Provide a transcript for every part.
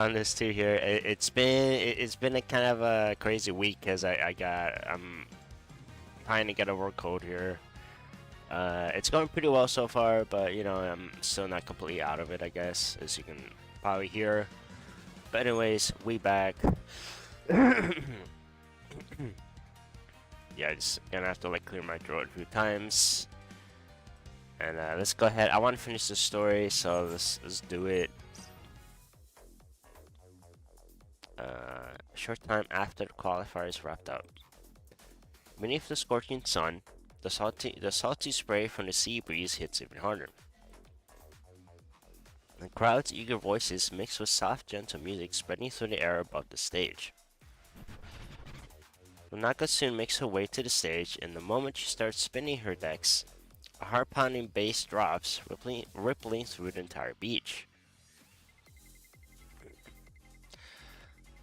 On this too here. It's been a kind of a crazy week because I'm trying to get a work code here. It's going pretty well so far, but I'm still not completely out of it, I guess, as you can probably hear. But anyways, we back. Yeah, just gonna have to like clear my throat a few times. And let's go ahead. I want to finish the story, so let's do it. A short time after the qualifiers wrapped up. Beneath the scorching sun, the salty spray from the sea breeze hits even harder. The crowd's eager voices mix with soft, gentle music spreading through the air above the stage. Lunaka soon makes her way to the stage, and the moment she starts spinning her decks, a heart-pounding bass drops, rippling through the entire beach.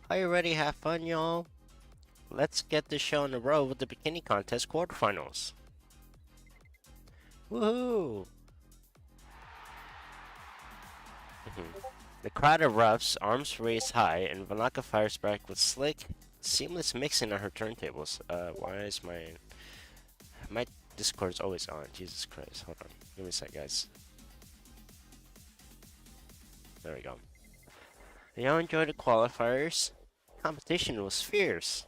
Are you ready to have fun, y'all? Let's get this show on the road with the Bikini Contest quarterfinals. Woohoo! The crowd erupts, arms raised high, and Vanaka fires back with slick, seamless mixing on her turntables. Why is my Discord's always on? Jesus Christ! Hold on, give me a sec, guys. There we go. Y'all enjoyed the qualifiers. Competition was fierce.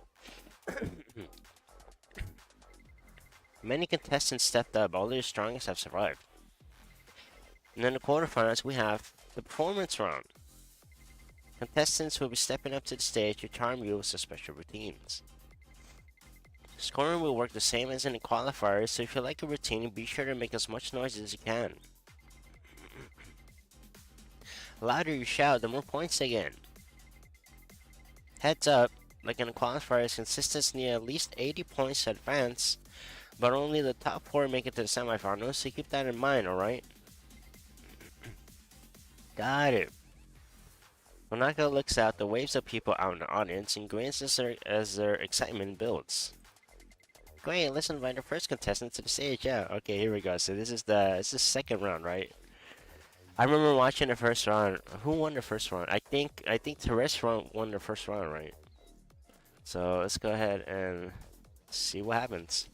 Many contestants stepped up. Only the strongest have survived. And in the quarterfinals, we have the performance round. Contestants will be stepping up to the stage to charm you with their special routines. Scoring will work the same as in the qualifiers, so if you like a routine, be sure to make as much noise as you can. The louder you shout, the more points they get. Heads up, like in the qualifiers, contestants need at least 80 points to advance, but only the top 4 make it to the semifinals, so keep that in mind, alright? Got it. Monaka looks out the waves of people out in the audience and grins as their excitement builds. Great, let's invite the first contestant to the stage. Yeah, okay, here we go. So this is the second round, right? I remember watching the first round. Who won the first round? I think Therese won the first round, right? So let's go ahead and see what happens.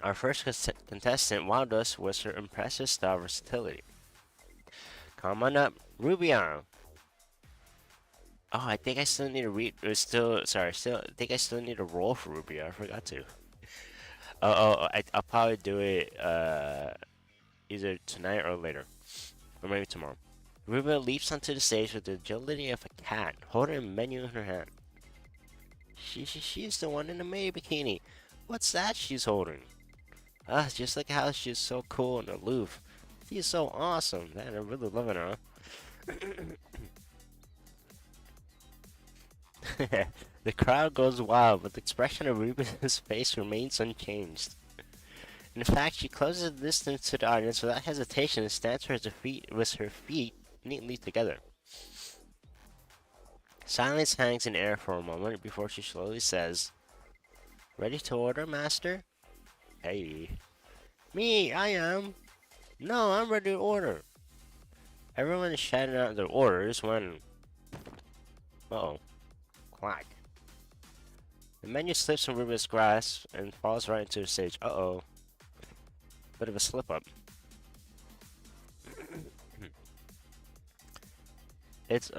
Our first contestant wowed us with her impressive style versatility. Come on up, Rubia. Oh, I think I still need to read. I think I still need to roll for Rubia. I forgot to. I'll probably do it either tonight or later, or maybe tomorrow. Rubia leaps onto the stage with the agility of a cat, holding a menu in her hand. She's the one in the maid bikini. What's that she's holding? Ah, just like how she's so cool and aloof. She's so awesome. Man, I'm really loving her. Huh? The crowd goes wild, but the expression of Ruben's face remains unchanged. In fact, she closes the distance to the audience without hesitation and stands with her feet neatly together. Silence hangs in air for a moment before she slowly says, "Ready to order, master?" Hey. Me, I am. No, I'm ready to order. Everyone is shouting out their orders when... Uh-oh. Quack. The menu slips from Ruben's grasp and falls right into the stage. Uh-oh. Bit of a slip-up. It's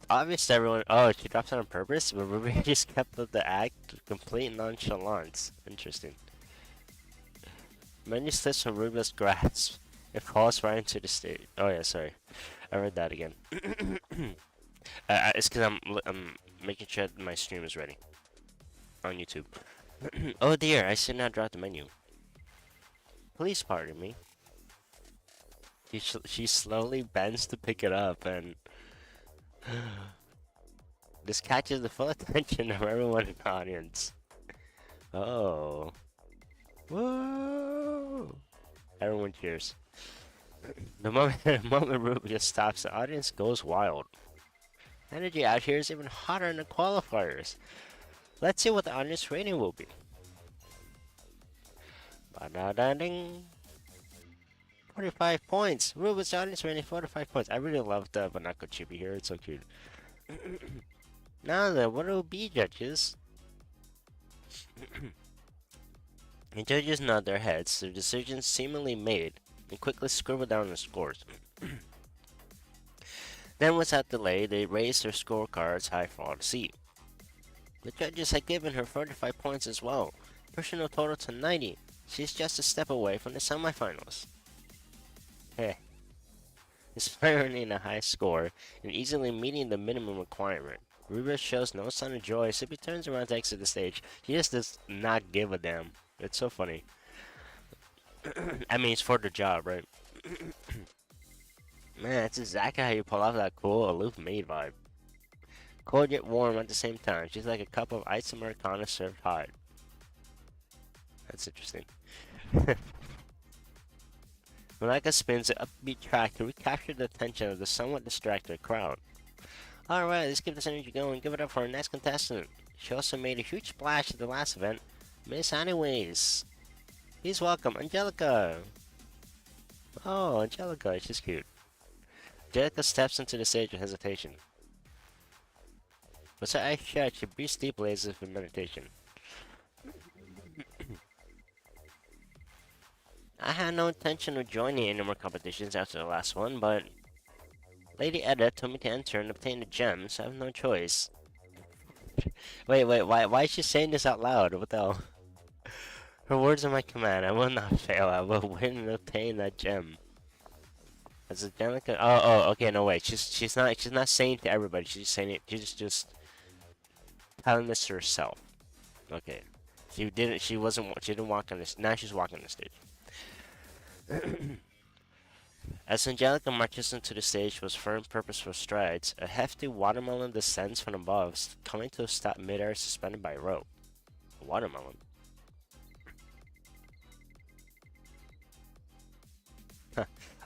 obvious to everyone. Oh, she drops it on purpose, but Ruby just kept up the act with complete nonchalance. Interesting. Menu slips from Ruben's grasp. It falls right into the stage. Oh yeah, sorry. I read that again. It's because I'm making sure that my stream is ready on YouTube. Oh dear, I should not drop the menu. Please pardon me. She slowly bends to pick it up and this catches the full attention of everyone in the audience. Oh. Whoa! Everyone cheers. The moment Ruby just stops, the audience goes wild. Energy out here is even hotter than the qualifiers. Let's see what the audience rating will be. Ba-da-da-ding. 45 points. Ruben's audience rating 45 points. I really love the Banako Chibi here. It's so cute. Now then, what will be, judges? The judges nod their heads, their decisions seemingly made, and quickly scribble down their scores. Then, without delay, they raised their scorecards high for all to see. The judges had given her 45 points as well, pushing her total to 90. She's just a step away from the semifinals. Heh. Despite earning a high score and easily meeting the minimum requirement, Rubia shows no sign of joy, simply turns around to exit the stage. She just does not give a damn. It's so funny. I mean, it's for the job, right? Man, that's exactly how you pull off that cool, aloof maid vibe. Cold yet warm at the same time. She's like a cup of iced Americano served hot. That's interesting. Monica spins the upbeat track to recapture the attention of the somewhat distracted crowd. Alright, let's keep this energy going. Give it up for our next contestant. She also made a huge splash at the last event. Miss Anyways. Please welcome Angelica. Oh, Angelica, she's cute. Angelica steps into the stage with hesitation. With her eyes shut, she breathes deeply as if in meditation. I had no intention of joining any more competitions after the last one, but Lady Edda told me to enter and obtain the gem, so I have no choice. Wait, why is she saying this out loud? What the hell? Her words are my command. I will not fail. I will win and obtain that gem. As Angelica, okay, no wait. She's not saying to everybody. She's saying it. She's just telling this to herself. Okay. She didn't. She didn't walk on this. Now she's walking the stage. As Angelica marches into the stage with firm, purposeful strides, a hefty watermelon descends from above, coming to a stop midair suspended by a rope. A watermelon.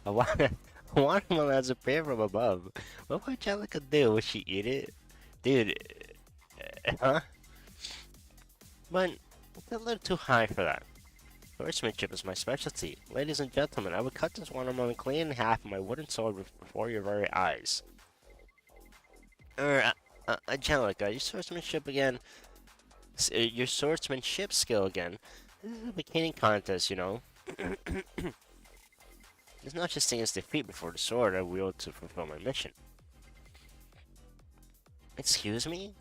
A watermelon has appeared from above. What would Angelica do? Would she eat it? Dude, huh? But it's a little too high for that. Swordsmanship is my specialty. Ladies and gentlemen, I would cut this watermelon clean in half with my wooden sword before your very eyes. Angelica, your swordsmanship again. Your swordsmanship skill again. This is a bikini contest, you know. There's no such thing as defeat before the sword I wield to fulfill my mission. Excuse me?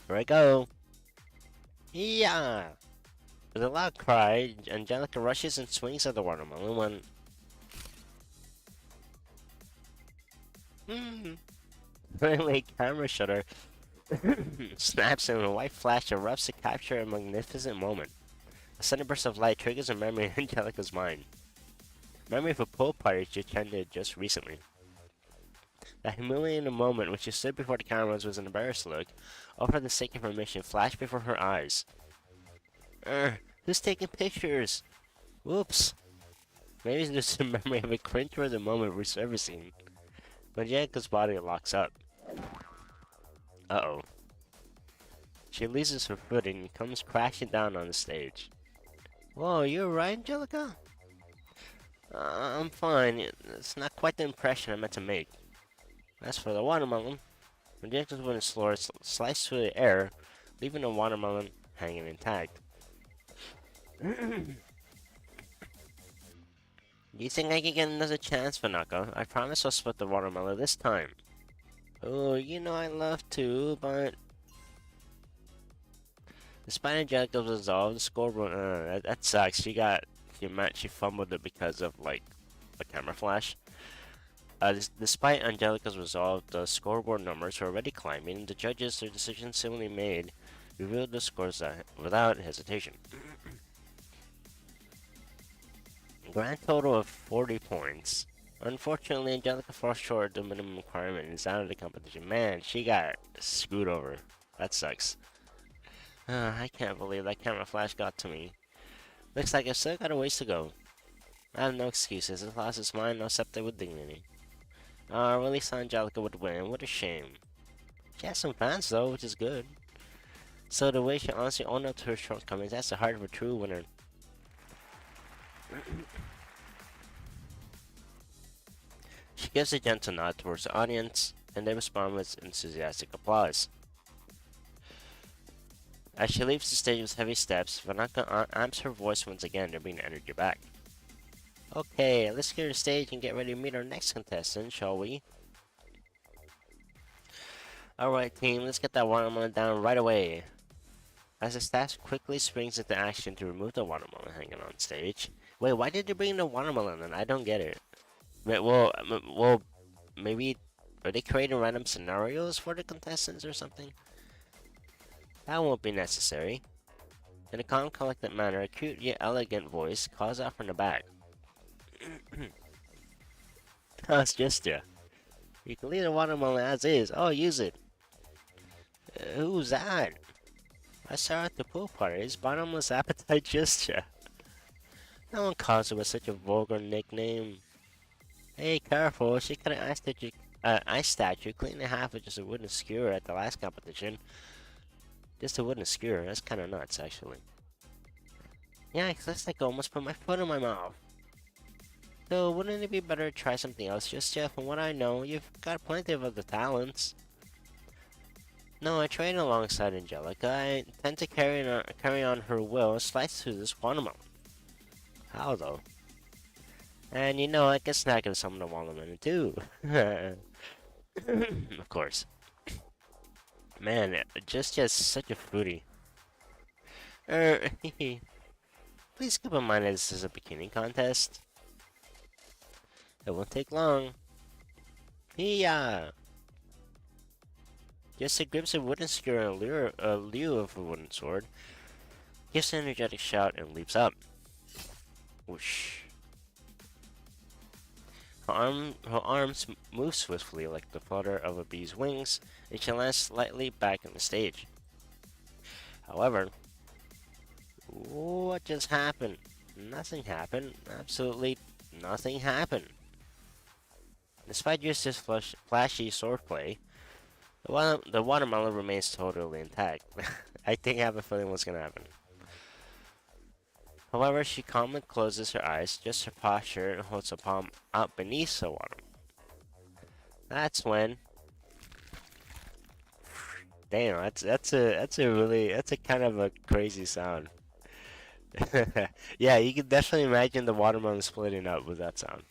Here I go. Yeah! With a loud cry, Angelica rushes and swings at the watermelon when... Suddenly, camera shutter snaps and a white flash erupts to capture a magnificent moment. A sudden burst of light triggers a memory in Angelica's mind. Memory of a pool party she attended just recently. That humiliating moment when she stood before the cameras was an embarrassed look, all for the sake of her mission, flashed before her eyes. Who's taking pictures? Whoops. Maybe it's just a memory of a cringeworthy moment resurfacing. When Angelica's body locks up. Uh-oh. She loses her footing and comes crashing down on the stage. Whoa, you alright, Angelica? I'm fine. It's not quite the impression I meant to make. As for the watermelon, Angelica's wooden sword sliced through the air, leaving the watermelon hanging intact. Do you think I can get another chance, Vanaka? I promise I'll split the watermelon this time. Oh, you know I love to, but... Despite Angelica's resolve, the scoreboard... that sucks. She fumbled it because of, like, a camera flash. Despite Angelica's resolve, the scoreboard numbers were already climbing. The judges, their decision similarly made, revealed the scores without hesitation. Grand total of 40 points. Unfortunately, Angelica falls short of the minimum requirement and is out of the competition. Man, she got screwed over. That sucks. I can't believe that camera flash got to me. Looks like I've still got a ways to go. I have no excuses. This loss is mine, I'll accept it with dignity. Really thought Angelica would win. What a shame. She has some fans though, which is good. So the way she honestly owned up to her shortcomings, that's the heart of a true winner. She gives a gentle nod towards the audience, and they respond with enthusiastic applause. As she leaves the stage with heavy steps, Vanaka amps her voice once again to bring the energy back. Okay, let's clear the stage and get ready to meet our next contestant, shall we? Alright team, let's get that watermelon down right away. As the staff quickly springs into action to remove the watermelon hanging on stage. Wait, why did they bring the watermelon in? I don't get it. Well, maybe are they creating random scenarios for the contestants or something? That won't be necessary. In a calm, collected manner, a cute yet elegant voice calls out from the back. That's just ya. You can leave the watermelon as is. Oh, use it. Who's that? I saw her at the pool party. It's bottomless appetite gesture. No one calls her with such a vulgar nickname. Hey, careful. She could have ice statue clean in half with just a wooden skewer at the last competition. Just a wooden skewer. That's kind of nuts, actually. Yeah, it looks like I almost put my foot in my mouth. So, wouldn't it be better to try something else? Just yet, from what I know, you've got plenty of other talents. No, I train alongside Angelica. I tend to carry on her will and slice through this watermelon. How, though? And you know, I can snack on some of the watermelon, too. Of course. Man, just such a foodie. Please keep in mind that this is a bikini contest. It won't take long. Yeah. Jessica grips a wooden skewer in lieu of a wooden sword, gives an energetic shout, and leaps up. Whoosh. Her arms move swiftly like the flutter of a bee's wings, and she lands slightly back on the stage. However, what just happened? Nothing happened. Absolutely nothing happened. Despite Eustace's flashy swordplay, the watermelon remains totally intact. I think I have a feeling what's gonna happen. However, she calmly closes her eyes, adjusts her posture, and holds a palm out beneath the water. That's when. Damn, that's a kind of a crazy sound. Yeah, you can definitely imagine the watermelon splitting up with that sound.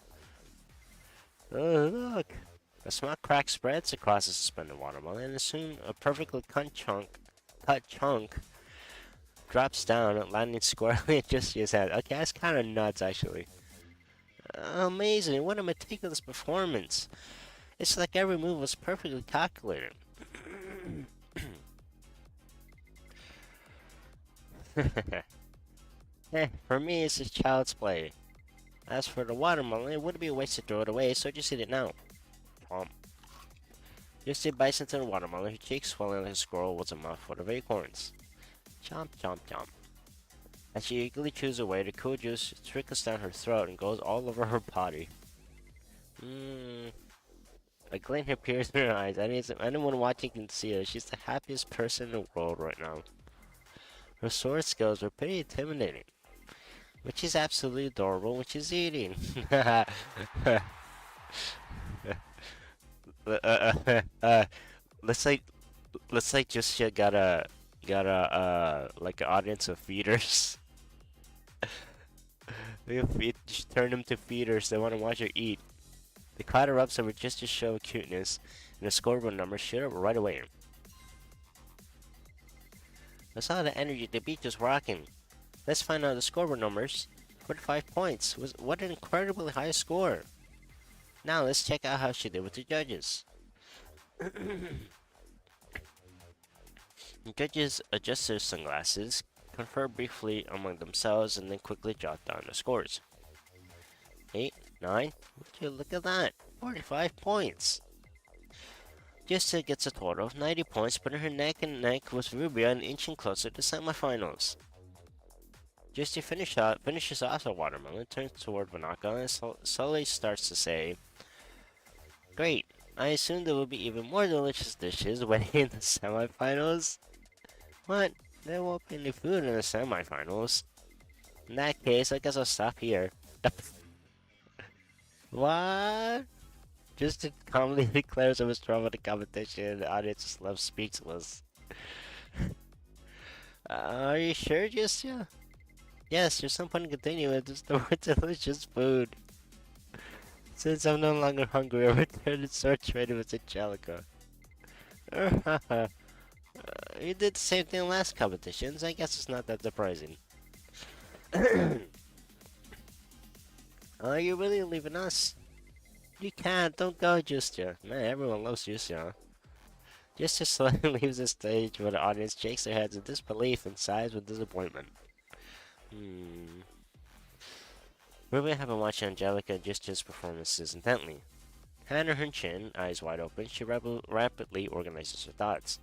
Oh, look! A small crack spreads across the suspended watermelon, and soon a perfectly cut chunk drops down, landing squarely at just his head. Okay, that's kind of nuts, actually. Amazing! What a meticulous performance! It's like every move was perfectly calculated. For me, it's just child's play. As for the watermelon, it wouldn't be a waste to throw it away, so just eat it now. Chomp. Just bites into the watermelon, her cheeks swelling like a squirrel with a mouthful of acorns. Chomp, chomp, chomp. As she eagerly chews away, the cool juice trickles down her throat and goes all over her body. A glint appears in her eyes. Anyone watching can see her. She's the happiest person in the world right now. Her sword skills were pretty intimidating, but she's absolutely adorable when she's eating. Let's like just got a like an audience of feeders. Just turn them to feeders. They want to watch her eat. The crowd erupts over just to show cuteness, and the scoreboard numbers shoot up right away. I saw the energy. The beach is rocking. Let's find out the scoreboard numbers. 45 points. What an incredibly high score. Now let's check out how she did with the judges. The judges adjust their sunglasses, confer briefly among themselves, and then quickly jot down the scores. 8, 9, would you look at that? 45 points. Jessica gets a total of 90 points, putting her neck and neck with Rubia and inching closer to semifinals. Jessica finishes off the watermelon, turns toward Vanaka, and slowly starts to say, "Great, I assume there will be even more delicious dishes waiting in the semifinals." What? There won't be any food in the semifinals. In that case, I guess I'll stop here. What? Just to calmly declares it was wrong with the competition. The audience is left speechless. Are you sure, Justia? Yes, there's some point in continuing. It's the more delicious food. Since I'm no longer hungry, I returned to search ready with Angelica. You did the same thing last competitions. I guess it's not that surprising. Are you really leaving us? You can't. Don't go, Justia. Man, everyone loves Justia. Justia slowly leaves the stage where the audience shakes their heads in disbelief and sighs with disappointment. Hmm. Ruby had been watching Angelica and Justia's performances intently. Hand on her chin, eyes wide open, she rapidly organizes her thoughts.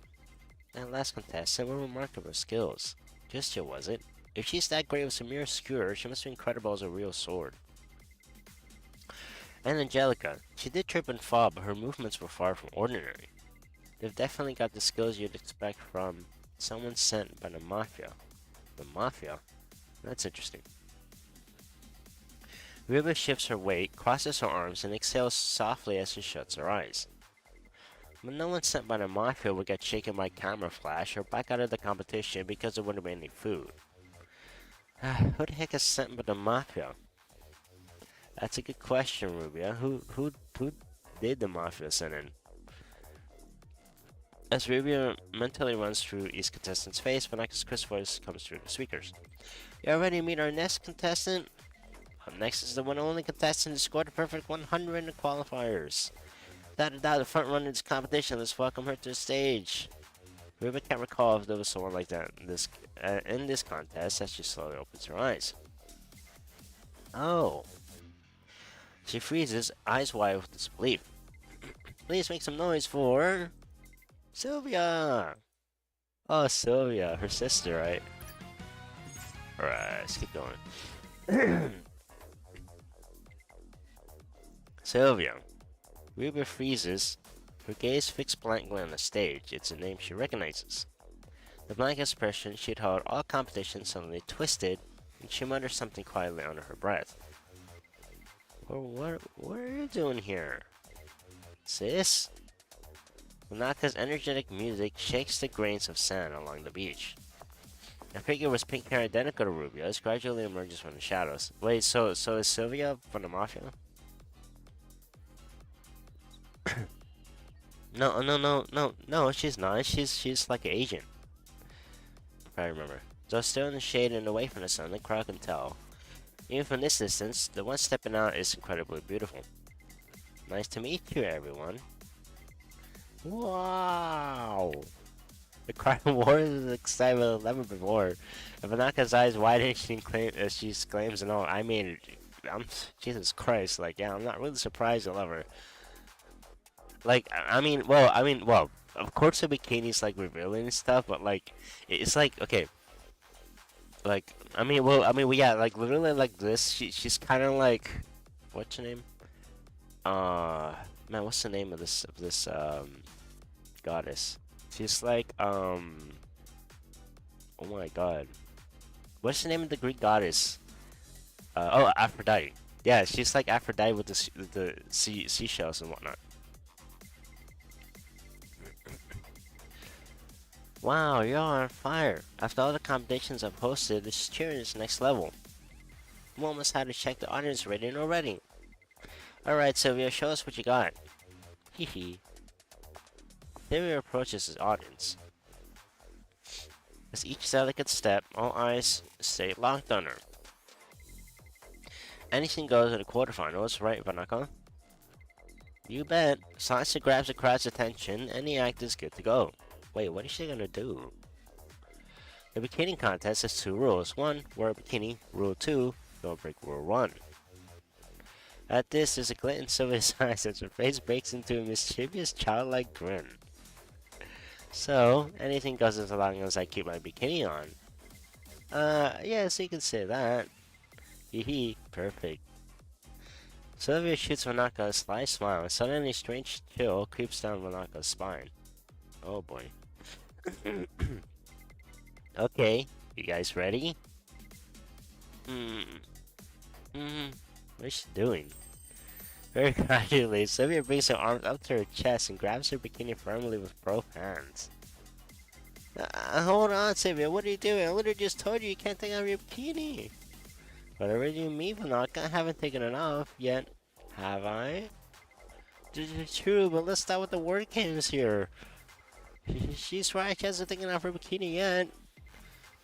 That last contestant with remarkable skills. Justia was it? If she's that great with a mere skewer, she must be incredible as a real sword. And Angelica. She did trip and fall, but her movements were far from ordinary. They've definitely got the skills you'd expect from someone sent by the Mafia. The Mafia? That's interesting. Ryuba shifts her weight, crosses her arms, and exhales softly as she shuts her eyes. But no one sent by the Mafia would get shaken by camera flash or back out of the competition because there wouldn't be any food. Who the heck is sent by the Mafia? That's a good question, Rubia. Who did the Mafia send in? As Rubia mentally runs through each contestant's face, Vanaka's crisp voice comes through the speakers. You ready to meet our next contestant? Up next is the one and only contestant who scored a perfect 100 in the qualifiers. Without a doubt, the front runner of this competition. Let's welcome her to the stage. Rubia can't recall if there was someone like that in this contest as she slowly opens her eyes. Oh. She freezes, eyes wide with disbelief. Please make some noise for Sylvia! Oh, Sylvia, her sister, right? Alright, let's keep going. Sylvia. Reba freezes, her gaze fixed blankly on the stage. It's a name she recognizes. The blank expression she'd held all competition suddenly twisted, and she mutters something quietly under her breath. What are you doing here? Sis? Manaka's energetic music shakes the grains of sand along the beach. A figure with pink hair identical to Rubio's gradually emerges from the shadows. Wait, so is Sylvia from the Mafia? No, she's not. She's like an agent, if I remember. Though still in the shade and away from the sun, the crowd can tell. Even from this distance, the one stepping out is incredibly beautiful. Nice to meet you, everyone. Wow! The crowd roars with excitement never before. And Vanaka's eyes widen as she exclaims, "No, I mean, Jesus Christ! Like, yeah, I'm not really surprised I love her. Like, well, of course the bikini's like revealing and stuff, but like, it's like, okay, like, well, yeah, like literally like this. She's kind of like, what's her name? Man, what's the name of this goddess? She's like, oh my god, what's the name of the Greek goddess? Oh, Aphrodite. Yeah, she's like Aphrodite with the seashells and whatnot. Wow, you're on fire. After all the competitions I've hosted, this cheering is next level. We almost had to check the audience rating already. Alright, Sylvia, show us what you got. Hee. Sylvia approaches his audience. As each delicate step, all eyes stay locked on her. Anything goes in the quarterfinals, right, Vanaka? You bet. Sansa grabs the crowd's attention, and the act is good to go. Wait, what is she gonna do? The bikini contest has two rules. One, wear a bikini. Rule 2, don't break rule 1. At this, there's a glint in Sylvia's eyes as her face breaks into a mischievous, childlike grin. So, anything goes as long as I keep my bikini on. Yes, you can say that. Hee, perfect. Sylvia shoots Vanaka a sly smile, and suddenly a strange chill creeps down Vanaka's spine. Oh boy. Okay, you guys ready? What is she doing? Very gradually, Sylvia brings her arms up to her chest and grabs her bikini firmly with both hands. Hold on, Sylvia, what are you doing? I literally just told you can't take off your bikini. Whatever you mean, Vanaka, I haven't taken it off yet. Have I? True, but let's start with the word games here. She's right, she hasn't taken off her bikini yet.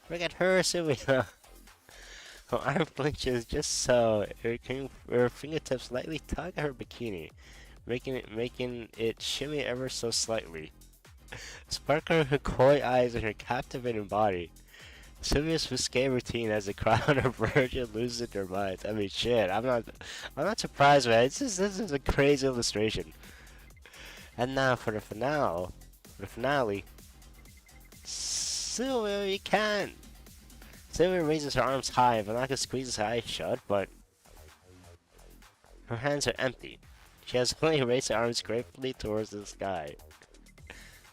Look at her, Sylvia. Her arm flinches just so. Her fingertips lightly tug at her bikini, making it shimmy ever so slightly. Sparkle her coy eyes and her captivating body. Sylvia's risque routine has the crowd on her verge of losing their minds. I mean, shit. I'm not surprised, man. This is a crazy illustration. And now for the finale. Sylvia, you can't. Sylvia raises her arms high, and Vanaka squeezes her eyes shut, but her hands are empty. She has only raised her arms gratefully towards the sky.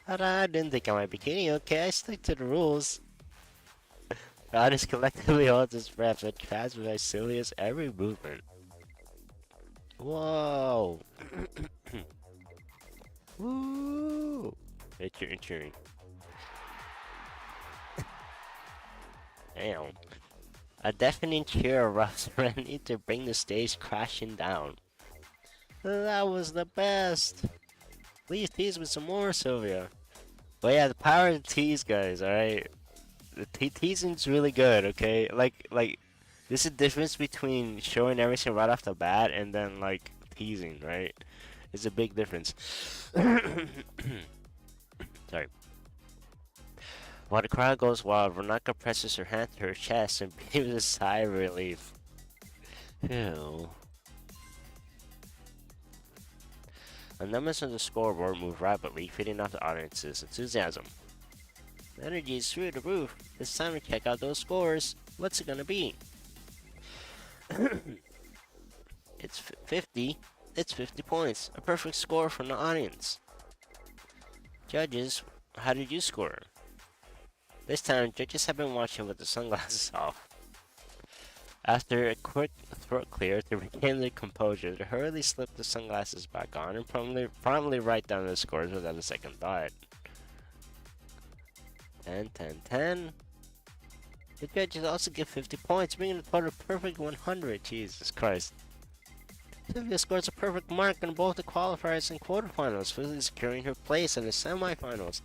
I didn't take out my bikini, okay? I stick to the rules. The audience collectively holds its breath and transmits by Sylvia's every movement. Whoa! Woo! It's cheering. Damn. A deafening cheer erupts ready to bring the stage crashing down. That was the best! Please tease with some more, Sylvia. But yeah, the power of the tease, guys, alright? The teasing's really good, okay? Like, there's a difference between showing everything right off the bat and then, like, teasing, right? It's a big difference. Sorry. While the crowd goes wild, Renaka presses her hand to her chest and gives a sigh of relief. Ew. The numbers on the scoreboard move rapidly, feeding off the audience's enthusiasm. The energy is through the roof. It's time to check out those scores. What's it gonna be? It's 50. It's 50 points. A perfect score from the audience. Judges, how did you score? This time, judges have been watching with the sunglasses off. After a quick throat clear to regain their composure, they hurriedly slip the sunglasses back on and promptly write down the scores without a second thought. 10, 10, 10. The judges also give 50 points, bringing the total perfect 100. Jesus Christ. Sylvia scores a perfect mark in both the qualifiers and quarterfinals, fully securing her place in the semifinals.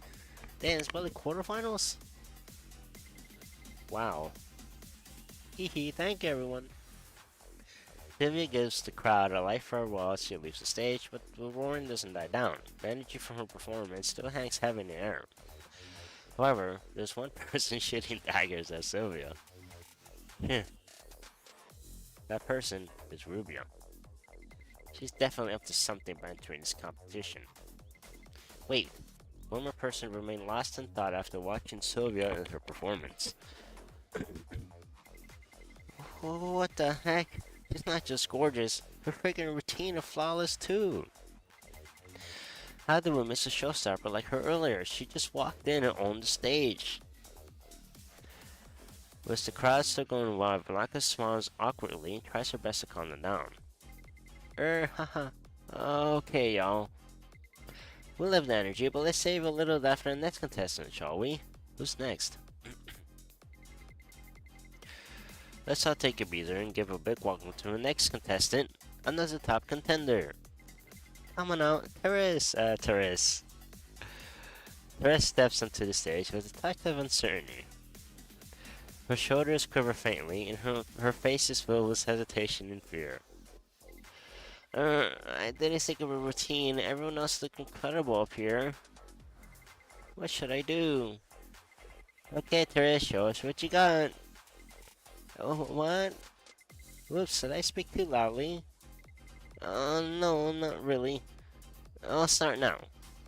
Damn, it's probably quarterfinals? Wow. Hehe, thank you everyone. Sylvia gives the crowd a light farewell as she leaves the stage, but the roaring doesn't die down. The energy from her performance still hangs heavy in the air. However, there's one person shooting daggers at Sylvia. That person is Rubia. She's definitely up to something by entering this competition. Wait, one more person remained lost in thought after watching Sylvia and her performance. What the heck? She's not just gorgeous, her freaking routine is flawless too. How did we miss a showstopper like her earlier? She just walked in and owned the stage. With the crowd still going wild, Blanca smiles awkwardly and tries her best to calm them down. Haha. Okay, y'all. We'll have the energy, but let's save a little of that for the next contestant, shall we? Who's next? Let's all take a breather and give a big welcome to the next contestant, another top contender. Come on out, Therese. Therese steps onto the stage with a touch of uncertainty. Her shoulders quiver faintly, and her face is filled with hesitation and fear. I didn't think of a routine. Everyone else looked incredible up here. What should I do? Okay, Therese, show us what you got. Oh, what? Whoops, did I speak too loudly? No, not really. I'll start now.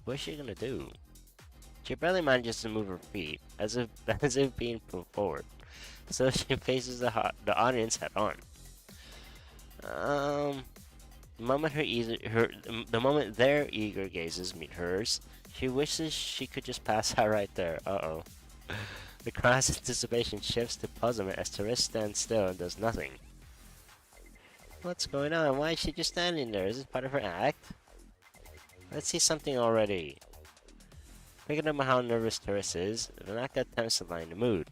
What's she gonna do? She barely manages to move her feet, as if being put forward. So she faces the audience head on. The moment their eager gazes meet hers, she wishes she could just pass out right there. Uh-oh. The crowd's anticipation shifts to puzzlement as Therese stands still and does nothing. What's going on? Why is she just standing there? Is this part of her act? Let's see something already. Picking up on how nervous Terrace is, Vanaka attempts to lighten the mood.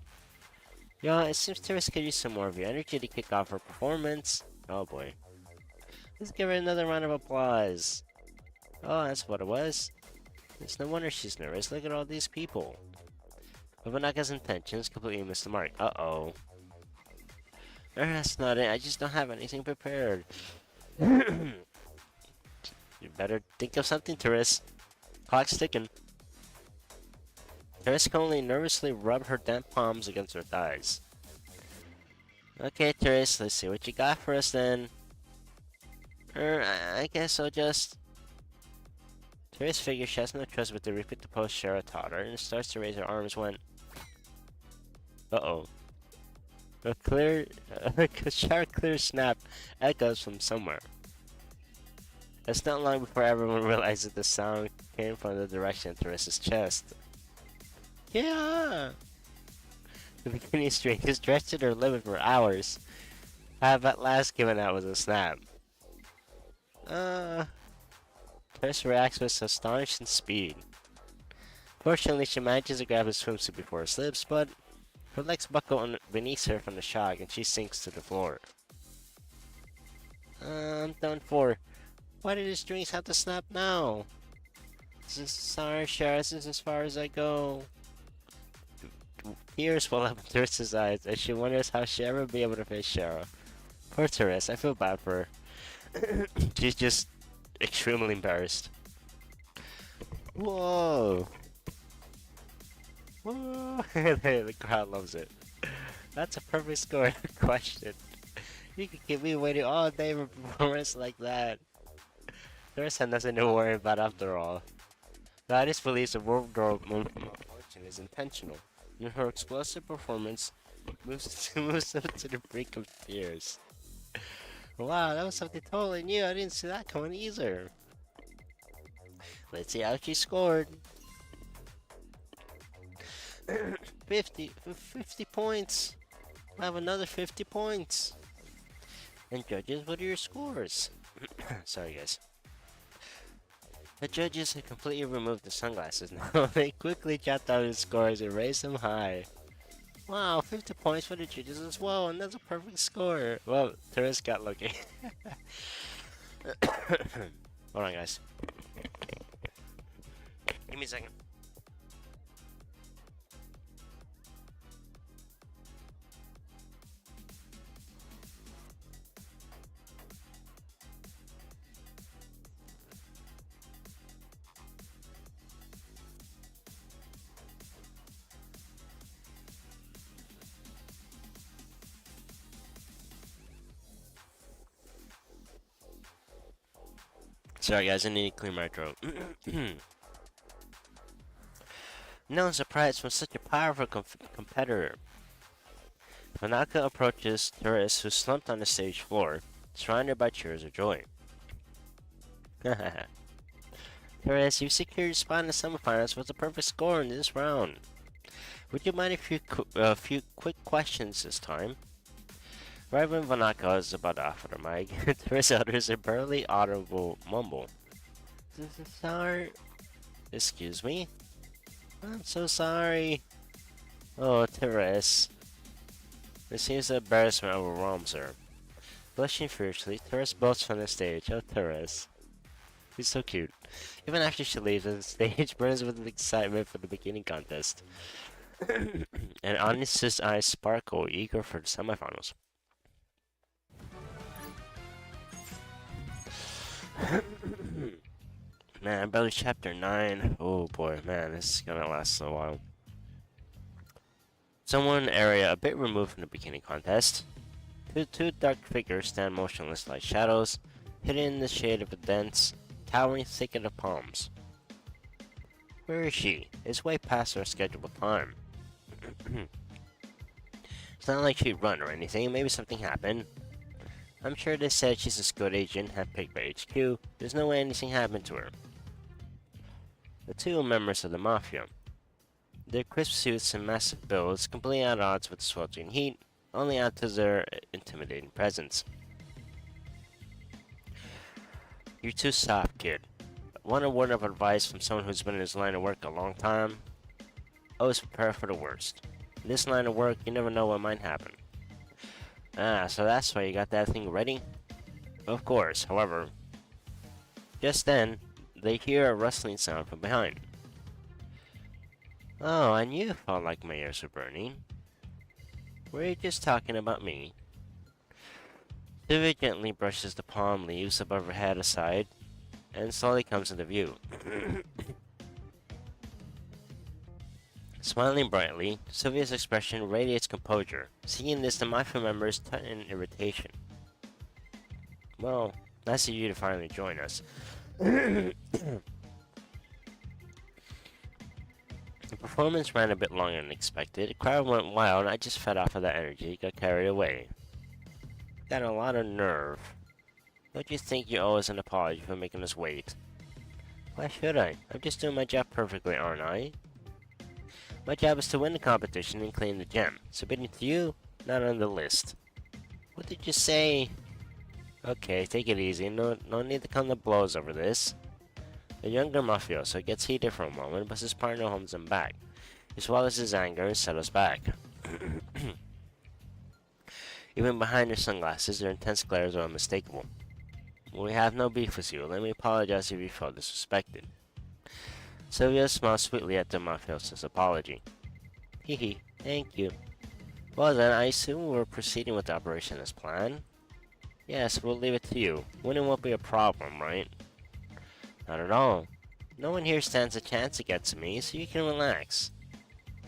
Yo, it seems Terrace could use some more of your energy to kick off her performance. Oh boy. Let's give her another round of applause. Oh, that's what it was. It's no wonder she's nervous. Look at all these people. But Vanaka's intentions completely missed the mark. Uh-oh. That's not it. I just don't have anything prepared. You better think of something, Terrace. Clock's ticking. Terrace can only nervously rub her damp palms against her thighs. Okay, Terrace, let's see what you got for us then. I guess I'll just... Terrace figures she has no choice but to repeat the pose Shara taught her and starts to raise her arms when... Uh-oh. A sharp, clear snap echoes from somewhere. It's not long before everyone realizes the sound came from the direction of Teresa's chest. Yeah! The bikini string has stretched to their limit for hours. I have at last given out with a snap. Teresa reacts with astonishing speed. Fortunately, she manages to grab his swimsuit before it slips, but her legs buckle beneath her from the shock and she sinks to the floor. I'm done for. Why did the strings have to snap now? Sorry, Shara, this is as far as I go. Tears well up in Teresa's eyes as she wonders how she'll ever be able to face Shara. Poor Teresa, I feel bad for her. She's just extremely embarrassed. Whoa! Whoa! The crowd loves it. That's a perfect score. Question. You could keep me waiting all day for a performance like that. Teresa had nothing to worry about after all. The artist believes the wardrobe malfunction is intentional, and her explosive performance moves them to the brink of tears. Wow, that was something totally new. I didn't see that coming either. Let's see how she scored. 50 points. I have another 50 points. And judges, what are your scores? Sorry, guys. The judges had completely removed the sunglasses now. They quickly jot down the scores and raised them high. Wow, 50 points for the judges as well, and that's a perfect score. Well, Teresa got lucky. Hold on, guys. Give me a second. Sorry guys, I need to clear my throat. No surprise from such a powerful competitor. Manaka approaches Terrace, who slumped on the stage floor, surrounded by cheers of joy. Terrace, you secured your spot in the semifinals with a perfect score in this round. Would you mind a few quick questions this time? Right when Vanaka is about to offer the mic, Teresa utters a barely audible mumble. This is sorry. Excuse me? I'm so sorry. Oh, Teresa. It seems the embarrassment overwhelms her. Blushing fiercely, Teresa bolts from the stage. Oh, Teresa. She's so cute. Even after she leaves, the stage burns with excitement for the bikini contest. And Anis's eyes sparkle, eager for the semifinals. Man, Belly Chapter 9. Oh boy, man, this is gonna last a while. Somewhere in an area a bit removed from the bikini contest, two dark figures stand motionless like shadows, hidden in the shade of a dense, towering thicket of palms. Where is she? It's way past our scheduled time. It's not like she'd run or anything, maybe something happened. I'm sure they said she's a Squid agent handpicked by HQ. There's no way anything happened to her. The two are members of the Mafia. Their crisp suits and massive builds, completely at odds with the sweltering heat, only add to their intimidating presence. You're too soft, kid. Want a word of advice from someone who's been in this line of work a long time? Always prepare for the worst. In this line of work, you never know what might happen. Ah, so that's why you got that thing ready? Of course, however, just then, they hear a rustling sound from behind. Oh, I knew it felt like my ears were burning. Were you just talking about me? Sylvia gently brushes the palm leaves above her head aside and slowly comes into view. Smiling brightly, Sylvia's expression radiates composure. Seeing this, the Mafia members tighten in irritation. Well, nice of you to finally join us. The performance ran a bit longer than expected. The crowd went wild and I just fed off of that energy, got carried away. Got a lot of nerve. Don't you think you owe us an apology for making us wait? Why should I? I'm just doing my job perfectly, aren't I? My job is to win the competition and claim the gem. Submitting to you, not on the list. What did you say? Okay, take it easy. No need to come to blows over this. The younger mafioso gets heated for a moment, but his partner holds him back. He swallows his anger and settles back. Even behind her sunglasses, their intense glares are unmistakable. We have no beef with you. Let me apologize if you felt disrespected. Sylvia smiles sweetly at the mafioso's apology. Hehe, thank you. Well then, I assume we're proceeding with the operation as planned? Yes, we'll leave it to you. Winning won't be a problem, right? Not at all. No one here stands a chance against me, so you can relax.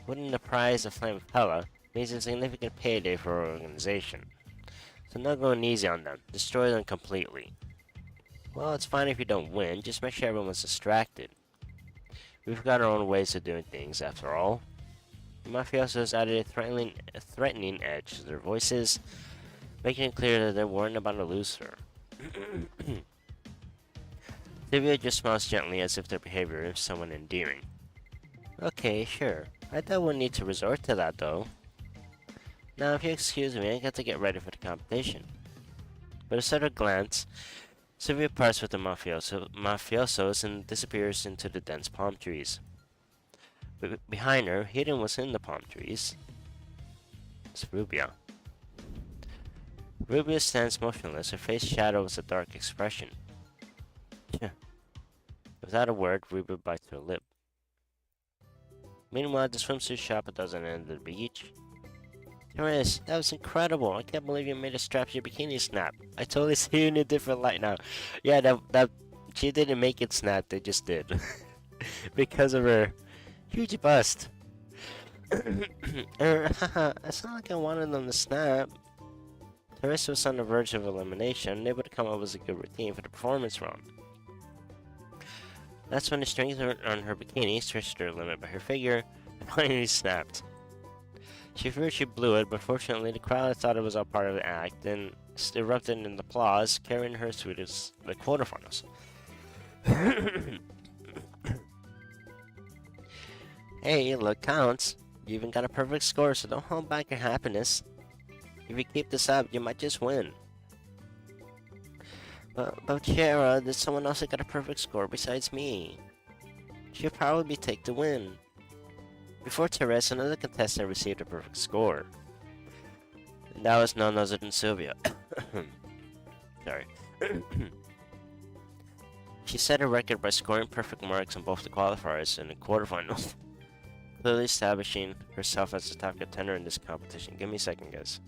Winning the prize of Flame Pella means a significant payday for our organization. So no going easy on them. Destroy them completely. Well, it's fine if you don't win, just make sure everyone's distracted. We've got our own ways of doing things, after all. The mafiosos added a threatening edge to their voices, making it clear that they weren't about to lose her. Sylvia just smiles gently as if their behavior is somewhat endearing. Okay, sure. I thought we'd need to resort to that, though. Now, if you excuse me, I got to get ready for the competition. With a sudden glance, Sylvia parts with the mafiosos and disappears into the dense palm trees. Behind her, hidden within the palm trees, is Rubia. Rubia stands motionless, her face shadows a dark expression. Without a word, Rubia bites her lip. Meanwhile, at the swimsuit shop at the other end of the beach. Therese, that was incredible. I can't believe you made a strappy bikini snap. I totally see you in a different light now. Yeah, that she didn't make it snap, they just did. Because of her huge bust. It's not like I wanted them to snap. Therese was on the verge of elimination, unable to come up with a good routine for the performance round. That's when the strings on her bikini stretched to her limit by her figure and finally snapped. She feared she blew it, but fortunately the crowd thought it was all part of the act and erupted in applause, carrying her through the quarterfinals. Hey, look counts. You even got a perfect score, so don't hold back your happiness. If you keep this up, you might just win. But Shara, there's someone else that got a perfect score besides me. She'll probably take the win. Before Therese, another contestant received a perfect score. And that was none other than Sylvia. Sorry. She set a record by scoring perfect marks on both the qualifiers and the quarterfinals, clearly establishing herself as the top contender in this competition. Give me a second, guys.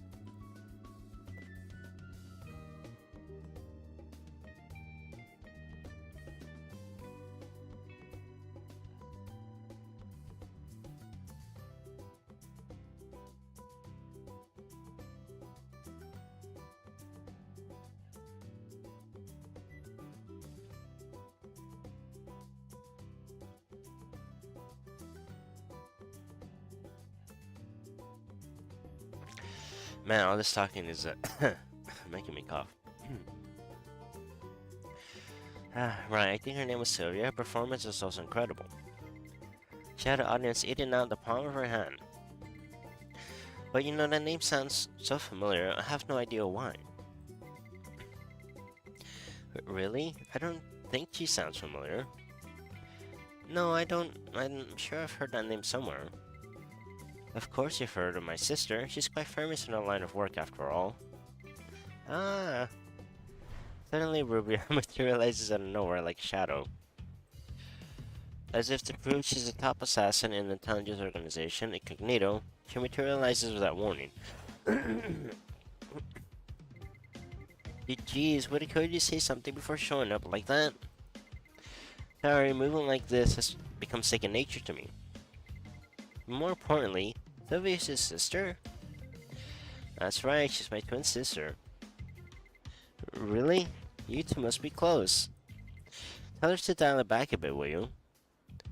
Man, all this talking is making me cough. Right, I think her name was Sylvia. Her performance was also incredible. She had the audience eating out the palm of her hand. But you know, that name sounds so familiar, I have no idea why. Really? I don't think she sounds familiar. No, I don't. I'm sure I've heard that name somewhere. Of course you've heard of my sister. She's quite famous in her line of work after all. Ah. Suddenly Ruby materializes out of nowhere like a shadow. As if to prove she's a top assassin in the intelligence organization, Incognito, she materializes without warning. Geez, would it occur you to say something before showing up like that? Sorry, moving like this has become second nature to me. More importantly, Sylvia's his sister? That's right, she's my twin sister. Really? You two must be close. Tell her to dial it back a bit, will you?